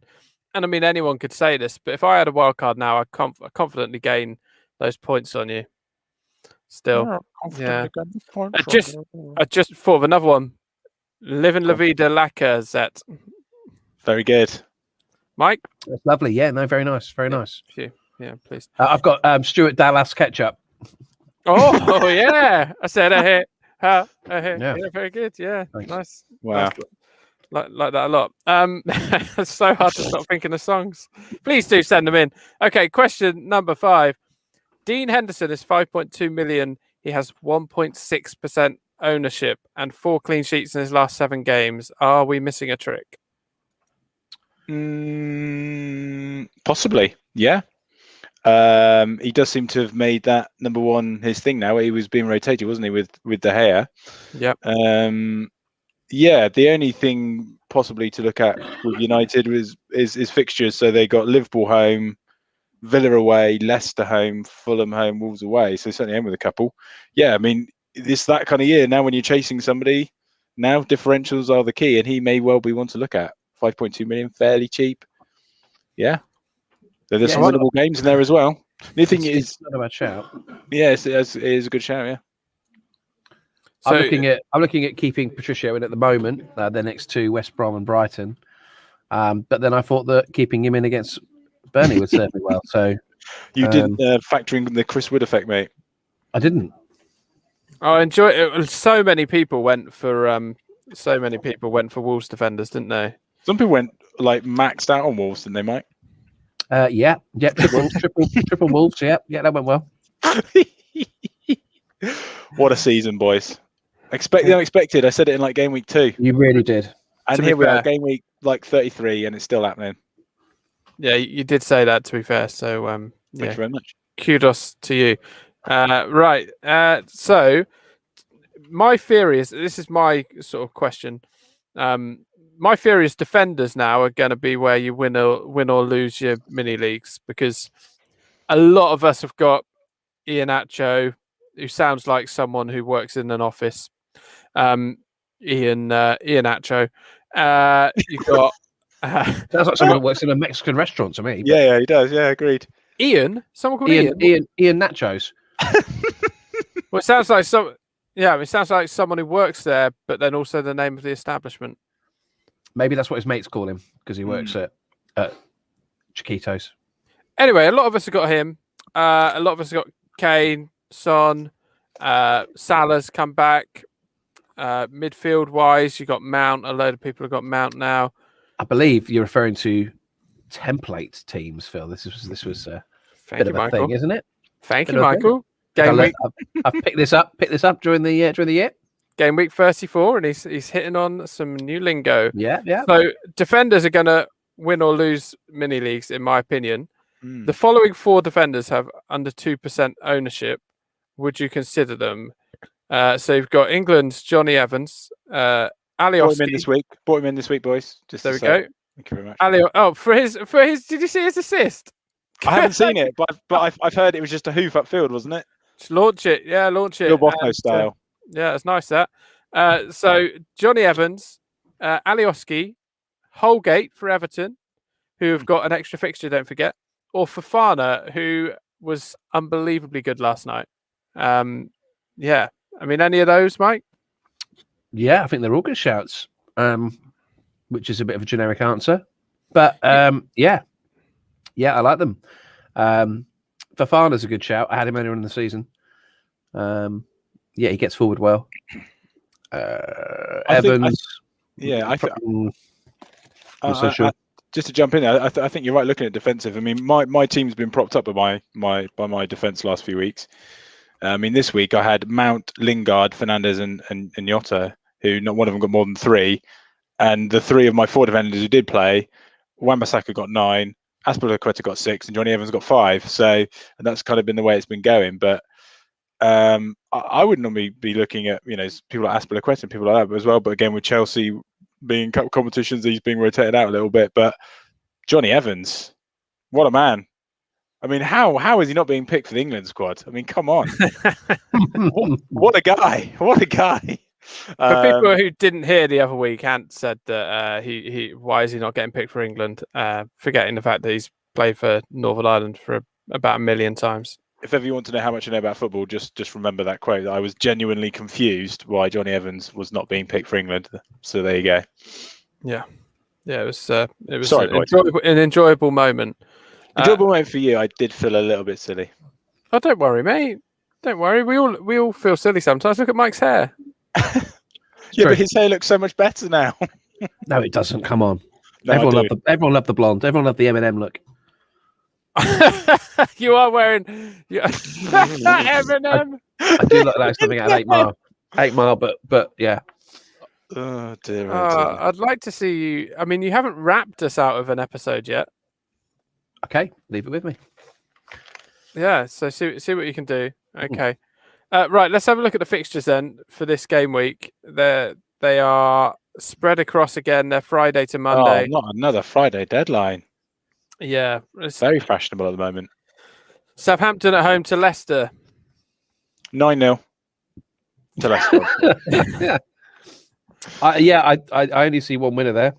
and I mean anyone could say this, but if I had a wild card now, I confidently gain those points on you. Still, yeah. I just thought of another one. Living La Vida Lacazette. Very good, Mike. That's lovely. Yeah, no, very nice, very nice. Yeah, please. I've got Stuart Dallas ketchup. Oh yeah, I said a hit. Yeah, very good. Yeah, Thanks. Nice. Wow. Nice. Like that a lot. It's so hard to stop thinking of songs. Please do send them in. Okay, question number 5. Dean Henderson is 5.2 million. He has 1.6% ownership and 4 clean sheets in his last 7 games. Are we missing a trick? Possibly, yeah. He does seem to have made that number 1 his thing now. He was being rotated, wasn't he, with De Gea? Yep. Yeah, the only thing possibly to look at with United is fixtures. So they got Liverpool home, Villa away, Leicester home, Fulham home, Wolves away. So certainly home with a couple. Yeah, I mean, it's that kind of year now when you're chasing somebody. Now differentials are the key, and he may well be one to look at. 5.2 million, fairly cheap. Yeah. There's some winnable games in there as well. The thing is, not a bad shout. Yeah, it is a good shout. Yeah. So, I'm looking at keeping Patricio in at the moment. They're next to West Brom and Brighton. But then I thought that keeping him in against Burnley would serve me well. So You didn't factor in the Chris Wood effect, mate. I didn't. I enjoy it. So many people went for Wolves defenders, didn't they? Some people went like maxed out on Wolves, didn't they, Mike? Yeah, triple Wolves. Yeah, that went well. What a season, boys! Expect the unexpected. I said it in like game week 2. You really did. And here we are, game week like 33, and it's still happening. Yeah, you did say that, to be fair. So Thank you very much. Kudos to you. Right. So my theory is, this is my sort of question. My theory is defenders now are going to be where you win or lose your mini leagues, because a lot of us have got Ian Acho, who sounds like someone who works in an office. Ian Acho. You've got. Sounds like someone who works in a Mexican restaurant to me. Yeah, he does. Yeah, agreed. Ian, someone called Ian. Ian Nachos. Well, it sounds like it sounds like someone who works there, but then also the name of the establishment. Maybe that's what his mates call him, because he works at Chiquitos. Anyway, a lot of us have got him. A lot of us have got Kane, Son, Salah's come back. Midfield wise, you got Mount. A load of people have got Mount now. I believe you're referring to template teams, Phil. This was a bit of a thing, isn't it? Thank you, Michael. Game week. I've picked this up during the year. Game week 34, and he's hitting on some new lingo. Yeah. So defenders are going to win or lose mini leagues, in my opinion. The following 4 defenders have under 2% ownership. Would you consider them? So you've got England's Johnny Evans, Alioski. Brought him in this week, boys. Just there we go. Thank you very much. For his. Did you see his assist? I haven't seen it, but I've heard it was just a hoof upfield, wasn't it? Just launch it. Yeah, launch it. Bill Bocco style. Yeah, it's nice that. So Johnny Evans, Alioski, Holgate for Everton, who have got an extra fixture, don't forget, or Fofana, who was unbelievably good last night. Yeah. I mean, any of those, Mike? Yeah, I think they're all good shouts, which is a bit of a generic answer. But yeah, I like them. Fofana's a good shout. I had him earlier in the season. Yeah, he gets forward well. Evans. Just to jump in there, I think you're right looking at defensive. I mean, my team's been propped up by my defense last few weeks. I mean, this week I had Mount, Lingard, Fernandes, and Jota, who not one of them got more than 3. And the 3 of my 4 defenders who did play, Wan-Bissaka got 9, Azpilicueta got 6, and Johnny Evans got 5. So, and that's kind of been the way it's been going. But I would normally be looking at, people like Azpilicueta and people like that as well. But again, with Chelsea being cup competitions, he's being rotated out a little bit. But Johnny Evans, what a man. I mean, how is he not being picked for the England squad? I mean, come on. What a guy. What a guy. For people who didn't hear the other week, Ant said that why is he not getting picked for England? Forgetting the fact that he's played for Northern Ireland for about 1 million times. If ever you want to know how much I know about football, just remember that quote. I was genuinely confused why Johnny Evans was not being picked for England. So there you go. Yeah, it was an enjoyable moment. Enjoyable moment for you. I did feel a little bit silly. Oh, don't worry, mate. Don't worry. We all feel silly sometimes. Look at Mike's hair. Yeah, but his hair looks so much better now. No, it doesn't. Come on. No, everyone loved the blonde. Everyone loved the Eminem look. You are wearing Eminem. I do look like something at 8 Mile. 8 Mile, but yeah. Oh dear. I'd like to see you. I mean, you haven't wrapped us out of an episode yet. Okay, leave it with me. Yeah, so see what you can do. Okay. Right, let's have a look at the fixtures then for this game week. They are spread across again. They're Friday to Monday. Oh, not another Friday deadline. Yeah. It's very fashionable at the moment. Southampton at home to Leicester. 9-0 to Leicester. I only see one winner there.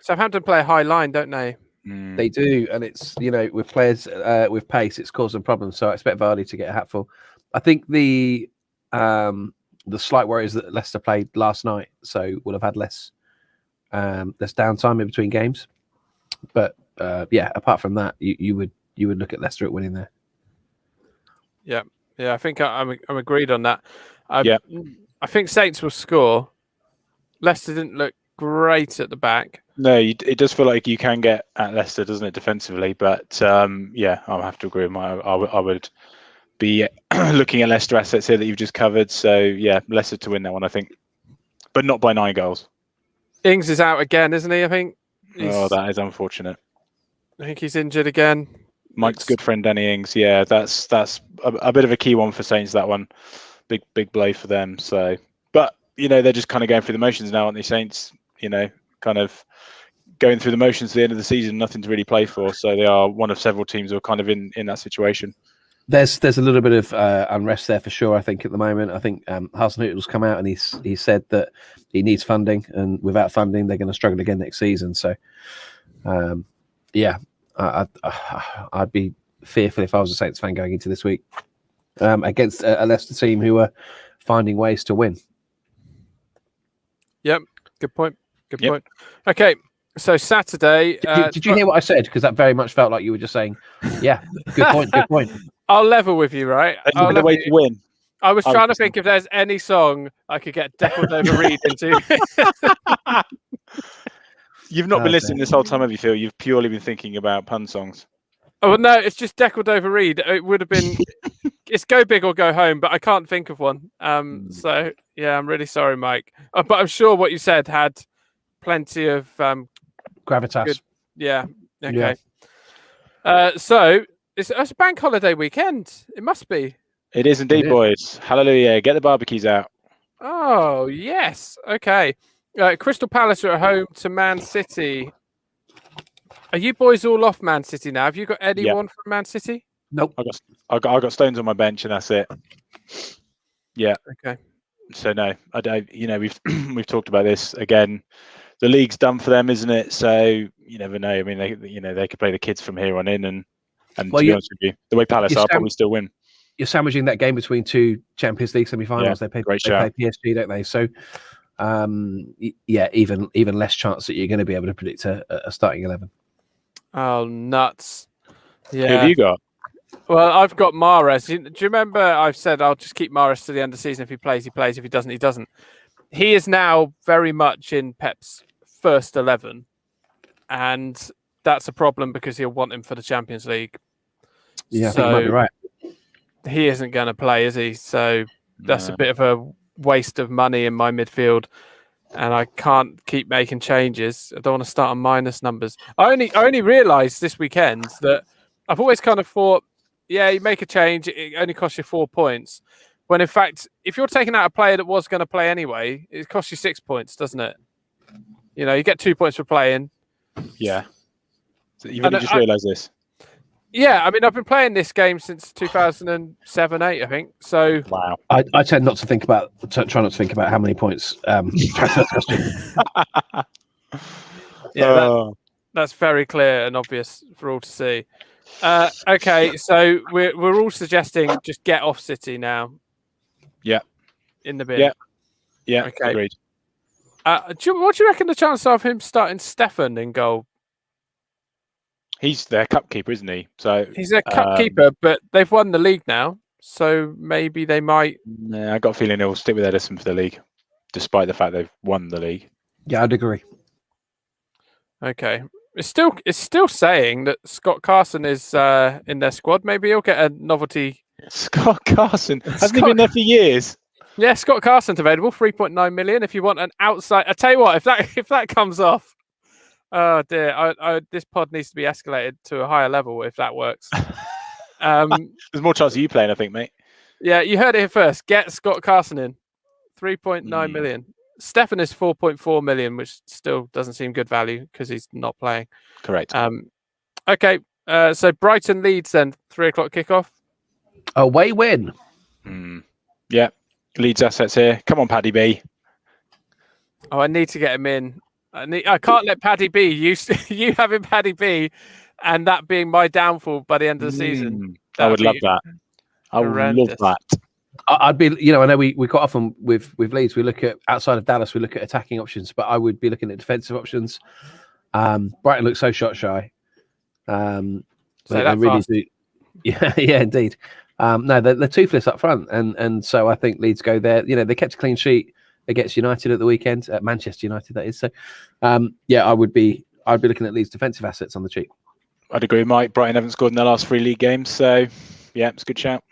Southampton play a high line, don't they? They do, and it's with players with pace, it's causing problems. So I expect Vardy to get a hatful. I think the slight worry is that Leicester played last night, so we'll have had less downtime in between games. But apart from that, you would you would look at Leicester at winning there. Yeah, I think I'm agreed on that. Yeah. I think Saints will score. Leicester didn't look great at the back. No, it does feel like you can get at Leicester, doesn't it, defensively? But yeah, I'll have to agree with I would be looking at Leicester assets here that you've just covered. So yeah, Leicester to win that one, I think, but not by 9 goals. Ings is out again, isn't he? I think. That is unfortunate. I think he's injured again. Mike's good friend Danny Ings. Yeah, that's a bit of a key one for Saints. That one, big blow for them. So, but they're just kind of going through the motions now, aren't they? Saints, kind of going through the motions at the end of the season, nothing to really play for. So they are one of several teams who are kind of in that situation. There's a little bit of unrest there for sure. I think at the moment, I think Hasenhüttl's come out and he said that he needs funding, and without funding, they're going to struggle again next season. So, yeah, I'd be fearful if I was a Saints fan going into this week against a Leicester team who are finding ways to win. Yep, good point. Okay, so Saturday. Did you hear what I said? Because that very much felt like you were just saying, "Yeah, good point, good point." I'll level with you, right? The way to win. I was trying to think if there's any song I could get Deckled Over Reed into. You've not been listening this whole time, have you, Phil? You've purely been thinking about pun songs. Oh, well, no, it's just Deckled Over Reed. It would have been... It's Go Big or Go Home, but I can't think of one. So, yeah, I'm really sorry, Mike. But I'm sure what you said had plenty of... gravitas. Good, yeah, okay. Yeah. So, it's a bank holiday weekend. It must be. It is indeed, boys. Hallelujah. Get the barbecues out. Oh, yes. Okay. Crystal Palace are at home to Man City. Are you boys all off Man City now? Have you got anyone from Man City? Nope. I got Stones on my bench, and that's it. Yeah. Okay. So no, I don't. We've talked about this again. The league's done for them, isn't it? So you never know. I mean, they could play the kids from here on in, and to be honest with you, the way Palace are, probably still win. You're sandwiching that game between two Champions League semi-finals. Yeah, they play PSG, don't they? So, even less chance that you're going to be able to predict a starting 11. Oh, nuts! Yeah. Who have you got? Well, I've got Mahrez. Do you remember I've said I'll just keep Mahrez to the end of the season? If he plays, he plays. If he doesn't, he doesn't. He is now very much in Pep's first 11, and that's a problem because he'll want him for the Champions League. Yeah, I think you might be right. He isn't going to play, is he? So that's a bit of a waste of money in my midfield, and I can't keep making changes. I don't want to start on minus numbers. I only realised this weekend that I've always kind of thought, yeah, you make a change, it only costs you 4 points. When in fact, if you're taking out a player that was going to play anyway, it costs you 6 points, doesn't it? You get 2 points for playing. Yeah. So you've only just realised this. Yeah, I mean, I've been playing this game since 2007, 8, I think. So wow. I tend not to try not to think about how many points transfers cost you. Yeah, that's very clear and obvious for all to see. Okay, so we're all suggesting just get off City now. Yeah. In the bin. Yeah. Okay. Agreed. What do you reckon the chance of him starting Stefan in goal? He's their cup keeper, isn't he? So he's a cup keeper, but they've won the league now, so maybe they might. Yeah, I got a feeling he'll stick with Edison for the league, despite the fact they've won the league. Yeah, I'd agree. Okay, it's still saying that Scott Carson is in their squad. Maybe he'll get a novelty. Scott Carson hasn't he been there for years? Yeah, Scott Carson's available, 3.9 million. If you want an outside, I tell you what, if that comes off. Oh dear! This pod needs to be escalated to a higher level if that works. There's more chance of you playing, I think, mate. Yeah, you heard it here first. Get Scott Carson in, 3.9 million. Stefan is 4.4 million, which still doesn't seem good value because he's not playing. Correct. Okay, so Brighton Leeds then 3:00 kickoff. Away win. Yeah, Leeds assets here. Come on, Paddy B. Oh, I need to get him in. I can't let Paddy B. You having Paddy B. and that being my downfall by the end of the season. I would love that. I would love that. I'd be, I know we quite often with Leeds, we look at outside of Dallas, we look at attacking options, but I would be looking at defensive options. Brighton looks so shot shy. Say that really do. Yeah, yeah, indeed. No, they're toothless up front, and so I think Leeds go there. They kept a clean sheet against United at the weekend, at Manchester United, that is. So, yeah, I'd be looking at Leeds' defensive assets on the cheap. I'd agree, Mike. Brighton haven't scored in their last 3 league games, so yeah, it's a good shout.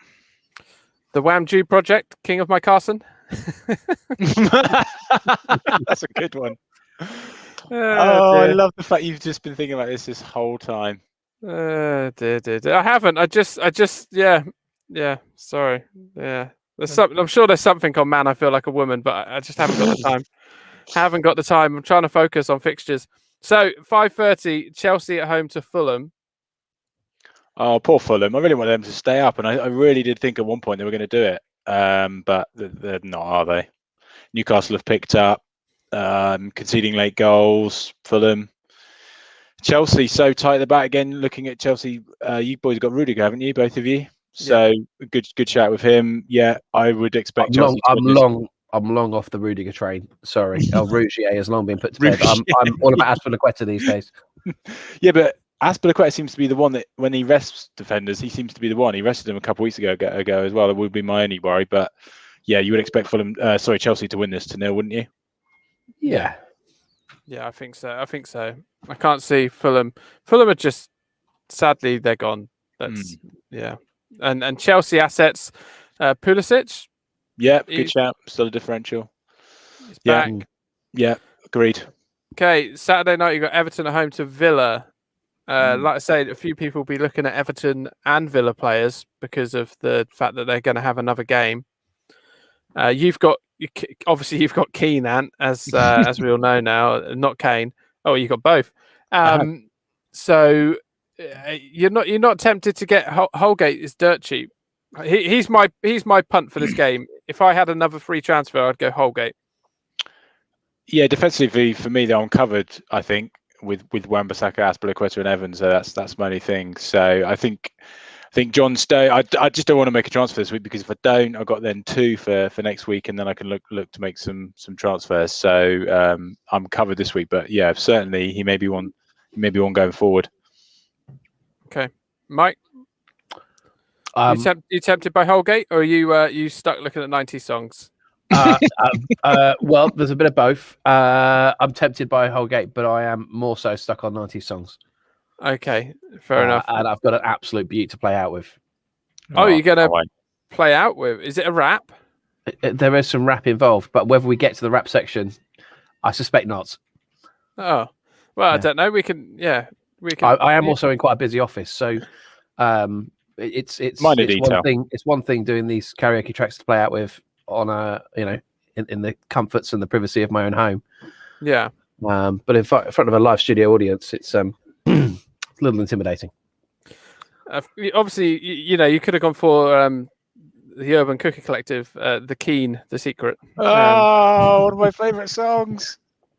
The Wham Jew Project, King of my Carson. That's a good one. I love the fact you've just been thinking about this whole time. Dear. I haven't. I just, yeah. Sorry. Yeah. There's something. I'm sure there's something on Man I Feel Like a Woman, but I just haven't got the time. Haven't got the time. I'm trying to focus on fixtures. So 5:30, Chelsea at home to Fulham. Oh, poor Fulham. I really wanted them to stay up, and I really did think at one point they were going to do it. But they're not, are they? Newcastle have picked up, conceding late goals. Fulham. Chelsea so tight at the back again. Looking at Chelsea, you boys got Rudiger, haven't you? Both of you. So yeah. Good shout with him. Yeah, I would expect Chelsea. I'm long off the Rudiger train. Sorry, El Rougier has long been put to bed. I'm all about Azpilicueta these days. Yeah, but Azpilicueta seems to be the one that when he rests defenders, he seems to be the one. He rested him a couple of weeks ago as well. That would be my only worry. But yeah, you would expect Chelsea to win this 2-0, wouldn't you? Yeah. Yeah, I think so. I can't see Fulham. Fulham are just, sadly, they're gone. That's yeah. And Chelsea assets, Pulisic. Yeah, good shout. Still a differential. He's back. Yeah, agreed. Okay, Saturday night you got Everton at home to Villa. Like I say, a few people will be looking at Everton and Villa players because of the fact that they're going to have another game. You've got Keane, Ant, as we all know now, not Kane. Oh, you got both. So you're not tempted to get Holgate is dirt cheap. He's my punt for this game. If I had another free transfer, I'd go Holgate. Yeah, defensively for me, they're uncovered. I think with Wan-Bissaka, Azpilicueta, and Evans. So that's my only thing. So I think John Stowe. I just don't want to make a transfer this week because if I don't, I've got then 2 for next week, and then I can look to make some transfers. So I'm covered this week. But yeah, certainly he may be one going forward. Okay, Mike. You tempted by Holgate, or are you stuck looking at 90 songs? Well, there's a bit of both. I'm tempted by Holgate, but I am more so stuck on 90 songs. Okay, fair enough. And I've got an absolute beaut to play out with. Oh, you're going to play out with? Is it a rap? There is some rap involved, but whether we get to the rap section, I suspect not. Oh, well, yeah. I don't know. We can. I am also in quite a busy office, so it's one thing. It's one thing doing these karaoke tracks to play out with on in the comforts and the privacy of my own home. Yeah. But in front of a live studio audience, it's a little intimidating. Obviously, you could have gone for the Urban Cooker Collective, the Keane, The Secret. One of my favourite songs.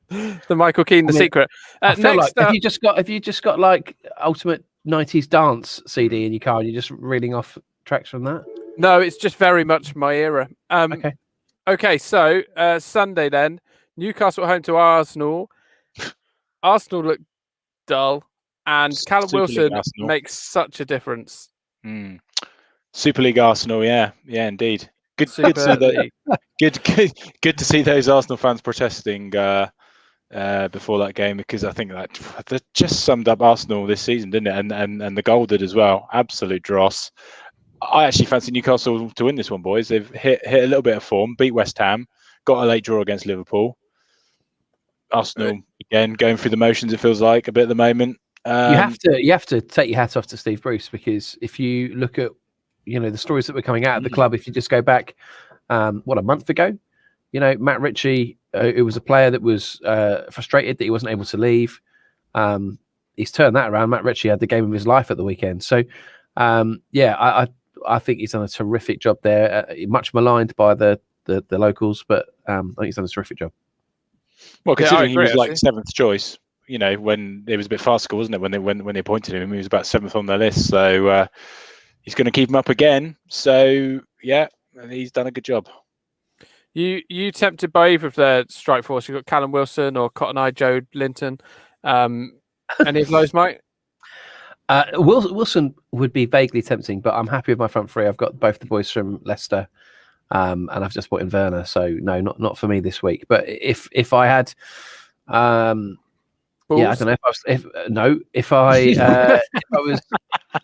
The Michael Keane, The Secret. Next, have you just got like ultimate 90s dance CD in your car and you're just reading off tracks from that? No, it's just very much my era. Okay. So Sunday then, Newcastle at home to Arsenal. Arsenal look dull, and Callum Wilson makes such a difference. Super League Arsenal, yeah, indeed. Good to see those Arsenal fans protesting before that game, because I think that just summed up Arsenal this season, didn't it? And the goal did as well. Absolute dross. I actually fancy Newcastle to win this one, boys. They've hit a little bit of form, beat West Ham, got a late draw against Liverpool. Arsenal again going through the motions. It feels like a bit at the moment. You have to take your hat off to Steve Bruce, because if you look at the stories that were coming out of the club, if you just go back a month ago, Matt Ritchie, who was a player that was frustrated that he wasn't able to leave. He's turned that around. Matt Ritchie had the game of his life at the weekend. So I think he's done a terrific job there. Much maligned by the locals, but I think he's done a terrific job. Well, considering he was like 7th choice, when it was a bit farcical, wasn't it? When they appointed him, he was about 7th on their list. So he's going to keep him up again. So yeah, he's done a good job. You tempted by either of their strike force? You've got Callum Wilson or Cotton Eye Joe Linton. Any of those, Mike? Wilson would be vaguely tempting, but I'm happy with my front three. I've got both the boys from Leicester, and I've just brought in Werner. So no, not for me this week. But if I had, I don't know if I was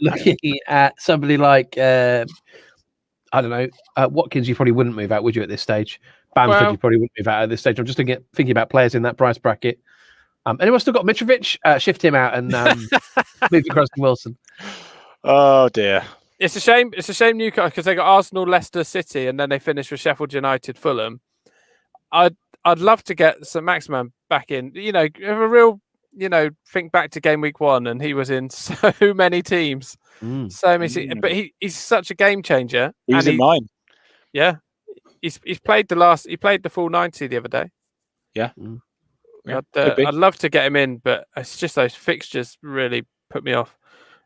looking at somebody like I don't know, Watkins, you probably wouldn't move out, would you, at this stage? Bamford, you probably wouldn't move out at this stage. I'm just thinking about players in that price bracket. Anyone still got Mitrovic? Shift him out and move across to Wilson. Oh dear. It's a shame. It's a shame Newcastle, because they got Arsenal, Leicester City, and then they finished with Sheffield United, Fulham. I'd love to get St Maximin back in. Have a real, think back to game week 1, and he was in so many teams. So many, but he's such a game changer. He was in mine. Yeah, he's played the full 90 the other day. Yeah. Yeah, I'd love to get him in, but it's just those fixtures really put me off.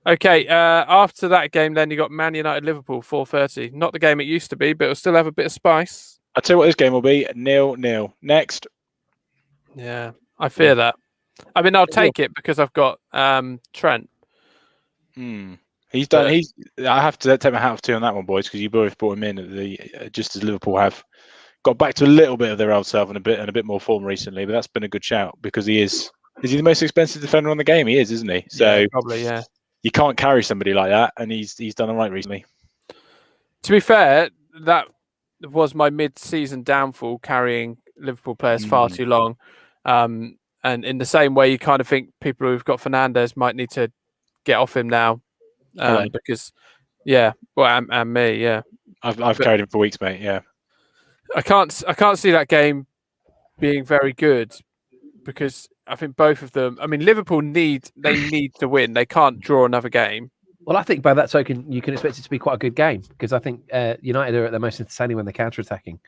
Okay, after that game, then you got Man United Liverpool 4:30. Not the game it used to be, but it'll still have a bit of spice. I'll tell you what this game will be: 0-0. Next. Yeah, I fear that. I mean, I'll take it because I've got Trent. He's done. I have to take my hat off to you on that one, boys, because you both brought him in at just as Liverpool have got back to a little bit of their old self and a bit more form recently. But that's been a good shout because he is. Is he the most expensive defender on the game? He is, isn't he? So yeah, probably, yeah. You can't carry somebody like that, and he's done all right recently. To be fair, that was my mid-season downfall, carrying Liverpool players far too long. And in the same way, you kind of think people who've got Fernandes might need to get off him now. Because, and me, yeah. I've carried him for weeks, mate. Yeah, I can't see that game being very good because I think both of them. I mean, Liverpool need to win. They can't draw another game. Well, I think by that token, you can expect it to be quite a good game because I think United are at their most entertaining when they're counter-attacking.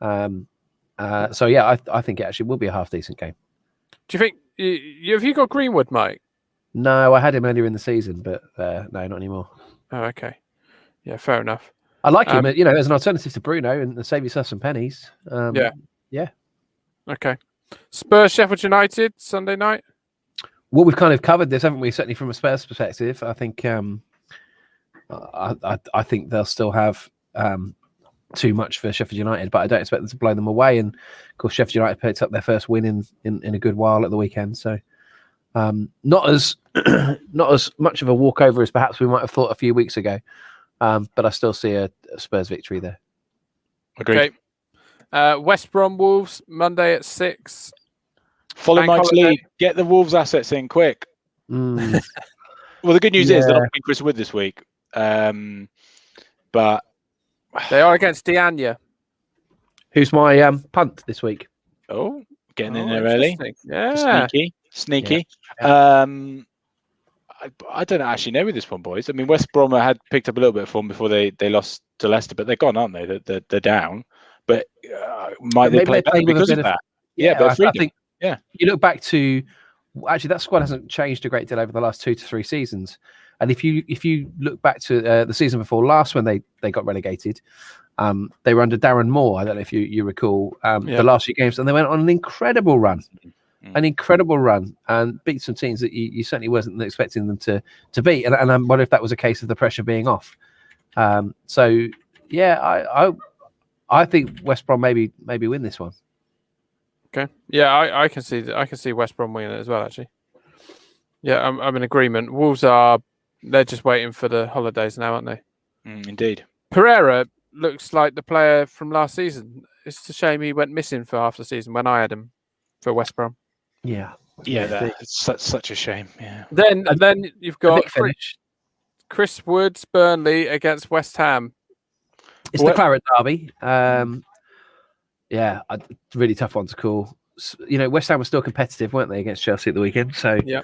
I think it actually will be a half decent game. Do you think have you got Greenwood, Mike? No, I had him earlier in the season, but no, not anymore. Oh, okay. Yeah, fair enough. I like him, as an alternative to Bruno and save yourself some pennies. Yeah. Okay. Spurs Sheffield United Sunday night. Well, we've kind of covered this, haven't we? Certainly from a Spurs perspective, I think I think they'll still have too much for Sheffield United, but I don't expect them to blow them away. And of course, Sheffield United picked up their first win in a good while at the weekend, so not as much of a walkover as perhaps we might have thought a few weeks ago. But I still see a Spurs victory there. Agreed. Okay. West Brom Wolves Monday at 6. Follow Mike's lead. Get the Wolves assets in quick. Well, the good news is they're not playing Chris Wood this week. But they are against Diania, who's my punt this week. Oh, getting in there early. Yeah, sneaky. Yeah. I don't actually know with this one, boys. I mean, West Brom had picked up a little bit of form before they lost to Leicester, but they're gone, aren't they? They're down. But might they play better because of that? Yeah, but I think you look back to actually that squad hasn't changed a great deal over the last 2 to 3 seasons. And if you look back to the season before last when they got relegated, they were under Darren Moore. I don't know if you recall the last few games, and they went on an incredible run. And beat some teams that you certainly wasn't expecting them to beat. And I wonder if that was a case of the pressure being off. I think West Brom maybe win this one. Okay. Yeah, I can see West Brom winning it as well, actually. Yeah, I'm in agreement. Wolves they're just waiting for the holidays now, aren't they? Indeed. Pereira looks like the player from last season. It's a shame he went missing for half the season when I had him for West Brom. Yeah, that's such a shame. Yeah. Then you've got Chris Woods, Burnley against West Ham. It's the Claret Derby. Really tough one to call. West Ham were still competitive, weren't they, against Chelsea at the weekend? So yeah,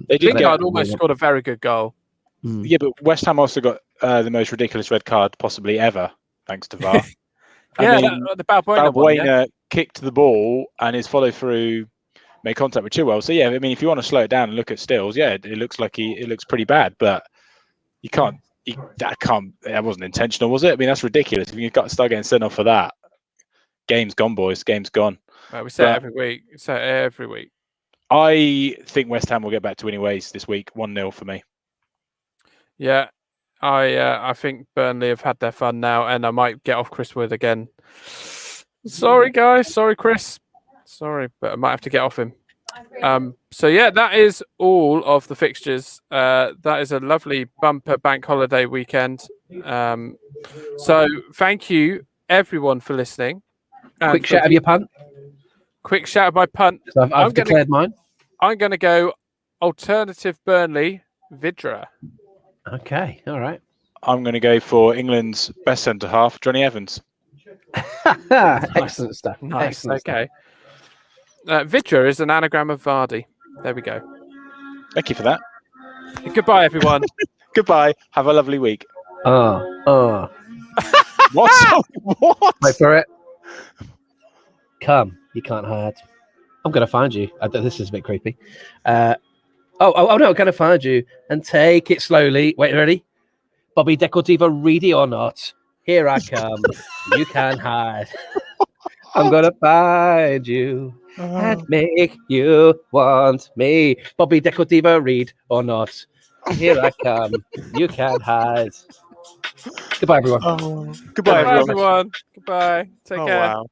they did. Lingard almost scored a very good goal. Yeah, but West Ham also got the most ridiculous red card possibly ever, thanks to VAR. The Balbuena kicked the ball and his follow through made contact with Chilwell. So yeah, I mean, if you want to slow it down and look at stills, it looks like it looks pretty bad, but you can't. That wasn't intentional, was it? I mean, that's ridiculous. If you start getting sent off for that, game's gone, boys. Game's gone. We say it every week. I think West Ham will get back to winning ways this week. 1-0 for me. Yeah, I think Burnley have had their fun now, and I might get off Chris Wood again. Sorry, guys. Sorry, Chris. Sorry, but I might have to get off him. So yeah, that is all of the fixtures. That is a lovely bumper bank holiday weekend. So thank you everyone for listening. Quick shout of your punt. Quick shout of my punt. So I've declared mine. I'm going to go alternative Burnley Vidra. Okay, all right. I'm going to go for England's best centre half, Johnny Evans. Excellent stuff. Nice. Excellent Okay. Vidra is an anagram of Vardy. There we go. Thank you for that. Goodbye, everyone. Goodbye. Have a lovely week. What? What? Wait for it. Come, you can't hide. I'm going to find you. This is a bit creepy. No, I'm going to find you and take it slowly. Wait, ready? Bobby Decordeva, ready or not? Here I come. You can't hide. I'm going to find you and make you want me. Bobby Decordeva, read or not? Here I come. You can't hide. Goodbye, everyone. Goodbye, everyone. Goodbye. Take care. Wow.